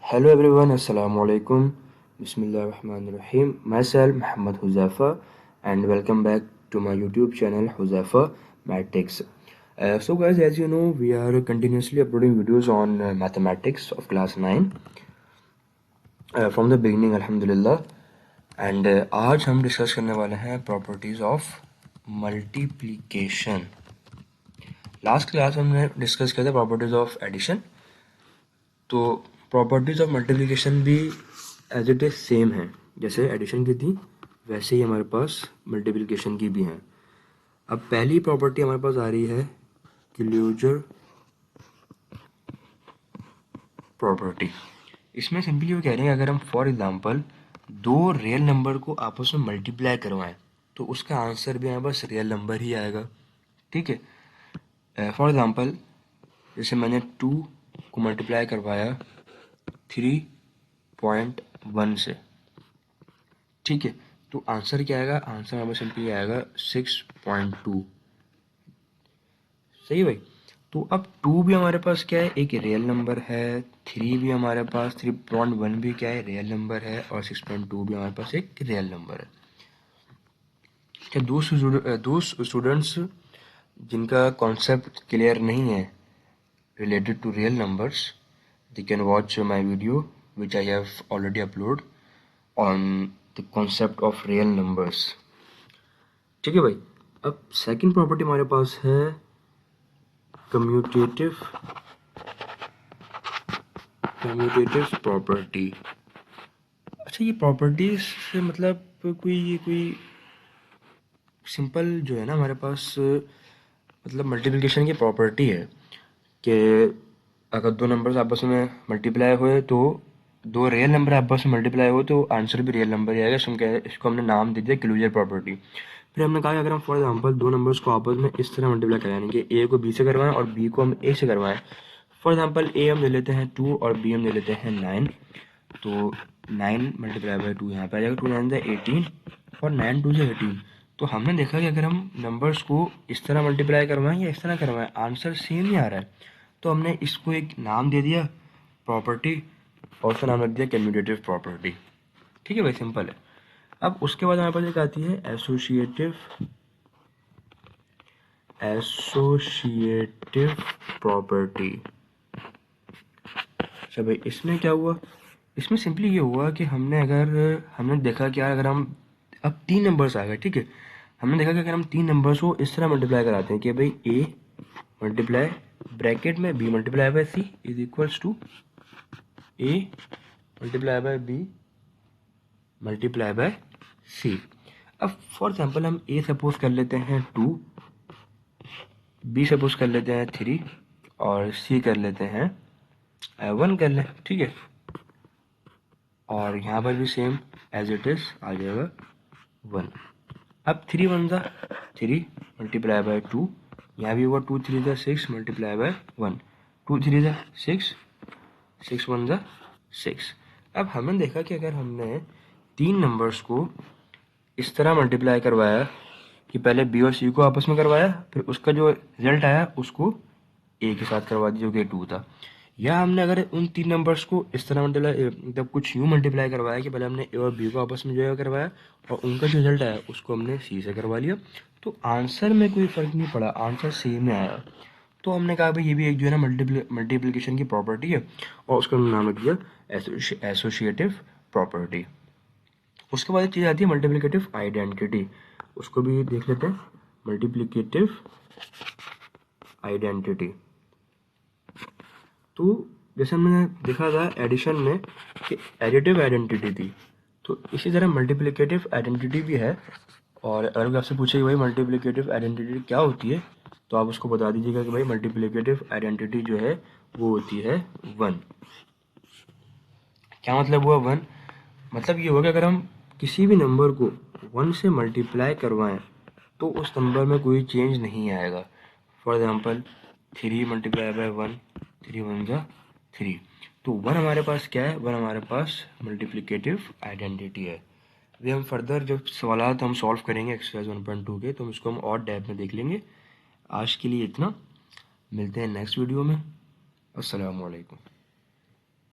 Hello everyone, Assalamu alaikum. Bismillahirrahmanirrahim. Myself Muhammad Huzaifa and welcome back to my YouTube channel Huzaifa Mathematics. So guys, as you know, we are continuously uploading videos on mathematics of class 9 from the beginning, alhamdulillah. And आज हम discuss करने वाले हैं properties of multiplication. Last class हमने discuss किया था properties of addition. तो properties of multiplication भी एज इट इज़ सेम है, जैसे एडिशन की थी वैसे ही हमारे पास मल्टीप्लिकेशन की भी हैं. अब पहली प्रॉपर्टी हमारे पास आ रही है क्लोजर प्रॉपर्टी. इसमें सिंपली वो कह रहे हैं अगर हम फॉर एग्जांपल दो रियल नंबर को आपस में मल्टीप्लाई करवाएं तो उसका आंसर भी हमारे पास रियल नंबर ही आएगा. ठीक है. फॉर एग्जांपल जैसे मैंने 2 को मल्टीप्लाई करवाया 3.1 से. ठीक है. तो आंसर क्या आएगा? आंसर हमें सिंपली आएगा 6.2. सही भाई. तो अब 2 भी हमारे पास क्या है? एक रियल नंबर है. 3 भी हमारे पास 3.1 भी क्या है? रियल नंबर है. और 6.2 भी हमारे पास एक रियल नंबर है. क्या दो स्टूडेंट्स जिनका कॉन्सेप्ट क्लियर नहीं है related to real numbers, they can watch my video which I have already uploaded on the concept of real numbers. ठीक है भाई. अब सेकंड प्रॉपर्टी हमारे पास है कम्यूटेटिव प्रॉपर्टी. अच्छा, ये प्रॉपर्टीज से मतलब कोई सिंपल जो है ना हमारे पास मतलब मल्टीप्लिकेशन की प्रॉपर्टी है कि अगर दो नंबर्स आपस में मल्टीप्लाई हुए तो दो रियल नंबर आपस में मल्टीप्लाई हो तो आंसर भी रियल नंबर ही आएगा. इसको हमने नाम दे दिया क्लोजर प्रॉपर्टी. फिर हमने कहा कि अगर हम फॉर एग्जांपल दो नंबर्स को आपस में इस तरह मल्टीप्लाई करें, यानी कि ए को बी से करवाएं और बी को हम ए से करवाएं. फॉर एग्जांपल ए हम ले लेते हैं 2 और बी हम ले लेते हैं 9. तो 9 मल्टीप्लाई बाई 2 यहाँ पे आ जाएगा. 2 9 18 और 9 2 से 18. तो हमने देखा कि अगर हम नंबर्स को इस तरह मल्टीप्लाई करवाएं या इस तरह करवाएं आंसर सेम ही आ रहा है. तो हमने इसको एक नाम दे दिया प्रॉपर्टी और उसका नाम रख दिया कम्यूटेटिव प्रॉपर्टी. ठीक है भाई, सिंपल है. अब उसके बाद हमारे पास एक आती है एसोसिएटिव प्रॉपर्टी. अच्छा भाई, इसमें क्या हुआ? इसमें सिंपली ये हुआ कि हमने देखा कि यार अगर हम अब 3 नंबर्स आ गए. ठीक है. हमने देखा कि अगर हम 3 नंबर्स को इस तरह मल्टीप्लाई कराते हैं कि भाई ए मल्टीप्लाई ब्रैकेट में B multiply by C is equals to A multiply by B multiply by C. अब फॉर एग्जांपल हम ए सपोज कर लेते हैं 2, बी सपोज कर लेते हैं 3 और सी कर लेते हैं 1 कर लें. ठीक है. और यहाँ पर भी सेम एज इट इज आ जाएगा 1. अब 3 1 जा 3 मल्टीप्लाई बाय 2. यहाँ भी हुआ 2 3 जा 6 मल्टीप्लाई बाय 1. 2 3 जा 6 6 1 जा 6. अब हमने देखा कि अगर हमने 3 नंबर्स को इस तरह मल्टीप्लाई करवाया कि पहले बी और सी को आपस में करवाया, फिर उसका जो रिजल्ट आया उसको ए के साथ करवा दिया जो कि 2 था. या हमने अगर उन 3 नंबर्स को इस तरह मल्टीप्लाई मतलब कुछ यूँ मल्टीप्लाई करवाया कि पहले हमने ए और बी को आपस में जो है करवाया और उनका जो रिजल्ट आया उसको हमने सी से करवा लिया, तो आंसर में कोई फ़र्क नहीं पड़ा, आंसर सेम ही आया. तो हमने कहा भाई ये भी एक जो है ना मल्टीप्लिकेशन की प्रॉपर्टी है और उसका नाम रख दिया एसोसिएटिव प्रॉपर्टी. उसके बाद एक चीज़ आती है मल्टीप्लिकेटिव आइडेंटिटी. उसको भी देख लेते हैं. Multiplicative identity. तो जैसे हमने देखा था एडिशन में कि एडिटिव आइडेंटिटी थी, तो इसी तरह मल्टीप्लिकेटिव आइडेंटिटी भी है. और अगर आपसे पूछे कि भाई मल्टीप्लिकेटिव आइडेंटिटी क्या होती है तो आप उसको बता दीजिएगा कि भाई मल्टीप्लिकेटिव आइडेंटिटी जो है वो होती है 1. क्या मतलब हुआ 1? मतलब ये होगा कि अगर हम किसी भी नंबर को 1 से मल्टीप्लाई करवाएं तो उस नंबर में कोई चेंज नहीं आएगा. फॉर एग्जांपल 3 मल्टीप्लाई बाय 1 3 1 जा 3. तो 1 हमारे पास क्या है? 1 हमारे पास मल्टीप्लिकेटिव आइडेंटिटी है. अभी हम फर्दर जब सवालात हम सॉल्व करेंगे एक्सरसाइज 1.2 के तो इसको हम और डेप्थ में देख लेंगे. आज के लिए इतना. मिलते हैं नेक्स्ट वीडियो में. अस्सलाम वालेकुम.